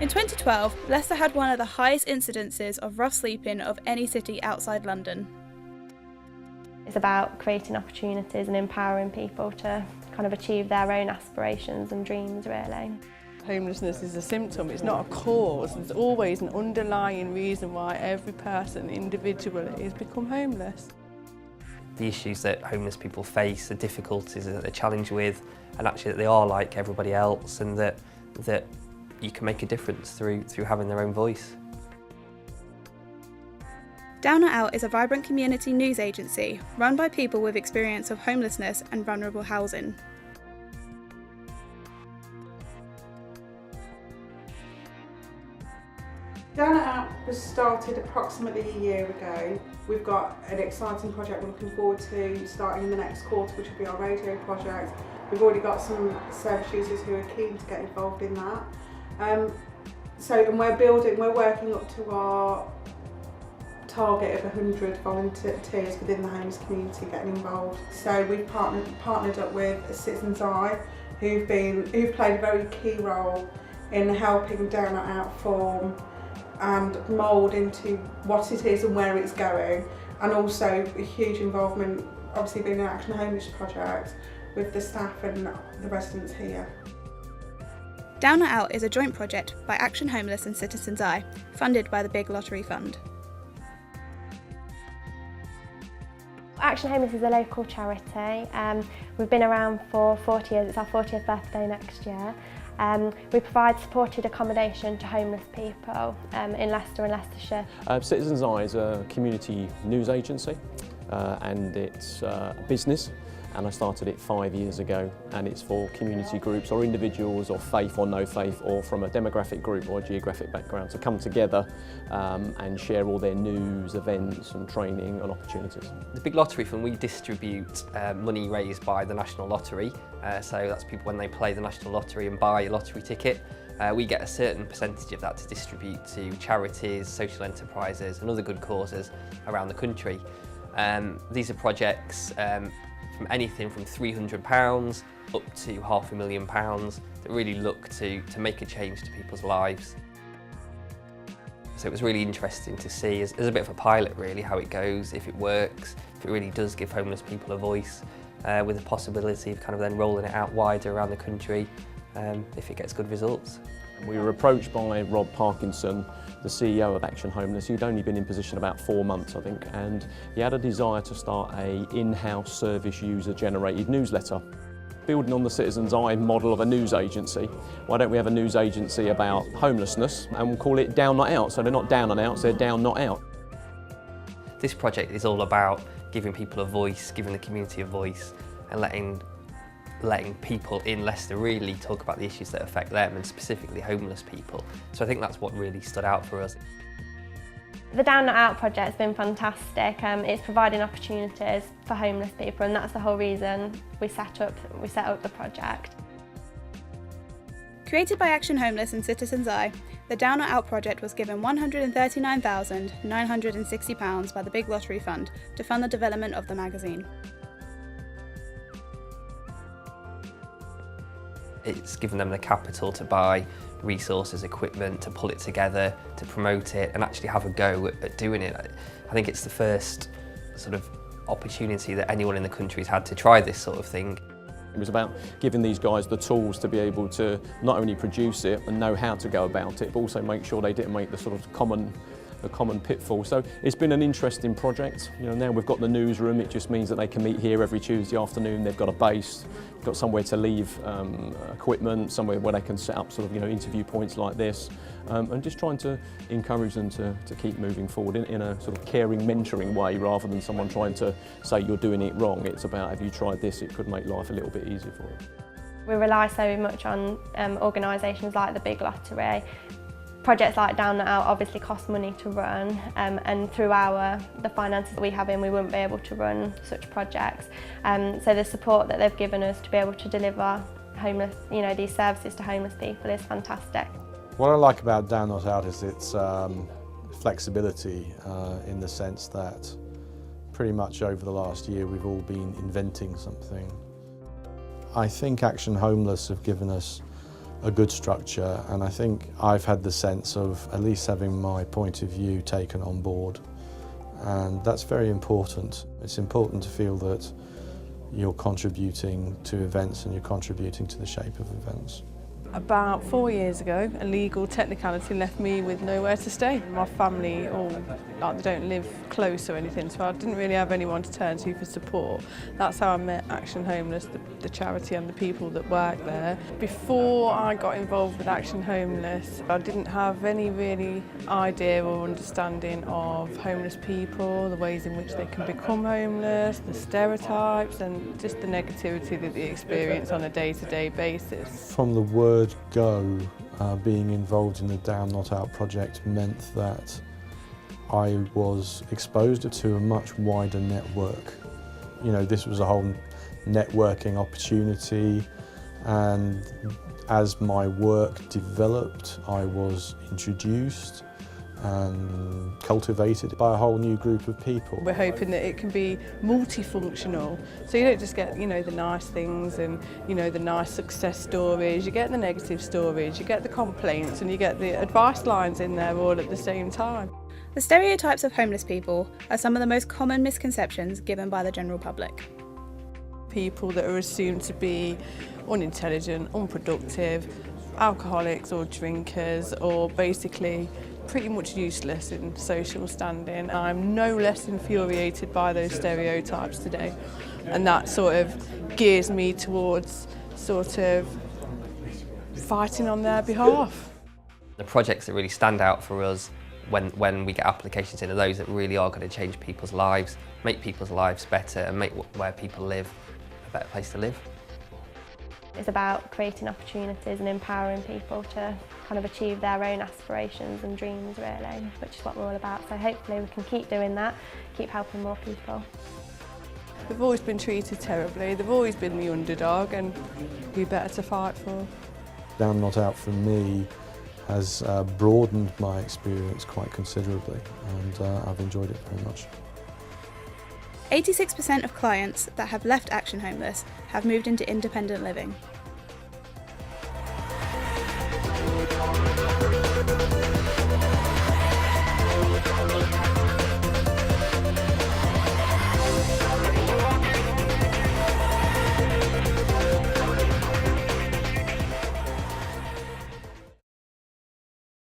In 2012, Leicester had one of the highest incidences of rough sleeping of any city outside London. It's about creating opportunities and empowering people to kind of achieve their own aspirations and dreams, really. Homelessness is a symptom, it's not a cause. There's always an underlying reason why every person individually has become homeless. The issues that homeless people face, the difficulties that they're challenged with, and actually that they are like everybody else, and that you can make a difference through having their own voice. Down or Out is a vibrant community news agency run by people with experience of homelessness and vulnerable housing. Down or Out was started approximately a year ago. We've got an exciting project we're looking forward to starting in the next quarter, which will be our radio project. We've already got some service users who are keen to get involved in that. And we're working up to our target of 100 volunteers within the homeless community getting involved. So we've partnered up with Citizens Eye, who've played a very key role in helping Down or Out form and mould into what it is and where it's going, and also a huge involvement, obviously being an Action Homeless project, with the staff and the residents here. Down or Out is a joint project by Action Homeless and Citizens Eye, funded by the Big Lottery Fund. Action Homeless is a local charity. We've been around for 40 years, it's our 40th birthday next year. We provide supported accommodation to homeless people in Leicester and Leicestershire. Citizens Eye is a community news agency and it's a business, and I started it 5 years ago, and it's for community groups or individuals or faith or no faith or from a demographic group or a geographic background to come together and share all their news, events and training and opportunities. The Big Lottery Fund, we distribute money raised by the National Lottery, so that's people when they play the National Lottery and buy a lottery ticket. We get a certain percentage of that to distribute to charities, social enterprises and other good causes around the country. These are projects from anything from £300 up to £500,000 that really look to make a change to people's lives. So it was really interesting to see, as a bit of a pilot really, how it goes, if it works, if it really does give homeless people a voice, with the possibility of kind of then rolling it out wider around the country if it gets good results. We were approached by Rob Parkinson, the CEO of Action Homeless. He'd only been in position about 4 months, I think, and he had a desire to start an in-house service user-generated newsletter. Building on the Citizens Eye model of a news agency, why don't we have a news agency about homelessness and we'll call it Down Not Out, so they're not down and out, they're down not out. This project is all about giving people a voice, giving the community a voice, and letting people in Leicester really talk about the issues that affect them, and specifically homeless people. So I think that's what really stood out for us. The Down Not Out project has been fantastic. It's providing opportunities for homeless people, and that's the whole reason we set up the project. Created by Action Homeless and Citizens Eye, the Down or Out project was given £139,960 by the Big Lottery Fund to fund the development of the magazine. It's given them the capital to buy resources, equipment, to pull it together, to promote it and actually have a go at doing it. I think it's the first sort of opportunity that anyone in the country has had to try this sort of thing. It was about giving these guys the tools to be able to not only produce it and know how to go about it, but also make sure they didn't make the sort of common pitfall. So it's been an interesting project. You know, now we've got the newsroom, it just means that they can meet here every Tuesday afternoon. They've got a base, got somewhere to leave equipment, somewhere where they can set up sort of, you know, interview points like this, and just trying to encourage them to keep moving forward in a sort of caring, mentoring way, rather than someone trying to say you're doing it wrong. It's about, have you tried this? It could make life a little bit easier for you. We rely so much on organisations like the Big Lottery. Projects like Down Not Out obviously cost money to run, and through the finances that we have in, we wouldn't be able to run such projects. So the support that they've given us to be able to deliver these services to homeless people is fantastic. What I like about Down Not Out is its flexibility in the sense that pretty much over the last year we've all been inventing something. I think Action Homeless have given us a good structure, and I think I've had the sense of at least having my point of view taken on board, and that's very important. It's important to feel that you're contributing to events and you're contributing to the shape of events. About 4 years ago, a legal technicality left me with nowhere to stay. My family they don't live close or anything, so I didn't really have anyone to turn to for support. That's how I met Action Homeless, the charity and the people that work there. Before I got involved with Action Homeless, I didn't have any really idea or understanding of homeless people, the ways in which they can become homeless, the stereotypes and just the negativity that they experience on a day-to-day basis. From the word go, being involved in the Down Not Out project meant that I was exposed to a much wider network. You know, this was a whole networking opportunity, and as my work developed, I was introduced and cultivated by a whole new group of people. We're hoping that it can be multifunctional, so you don't just get, you know, the nice things and, you know, the nice success stories, you get the negative stories, you get the complaints and you get the advice lines in there all at the same time. The stereotypes of homeless people are some of the most common misconceptions given by the general public. People that are assumed to be unintelligent, unproductive, alcoholics or drinkers, or basically pretty much useless in social standing. I'm no less infuriated by those stereotypes today, and that sort of gears me towards sort of fighting on their behalf. The projects that really stand out for us when we get applications in are those that really are going to change people's lives, make people's lives better and make where people live a better place to live. It's about creating opportunities and empowering people to kind of achieve their own aspirations and dreams really, which is what we're all about. So hopefully we can keep doing that, keep helping more people. They've always been treated terribly, they've always been the underdog, and we're better to fight for. Down Not Out for me has broadened my experience quite considerably, and I've enjoyed it very much. 86% of clients that have left Action Homeless have moved into independent living.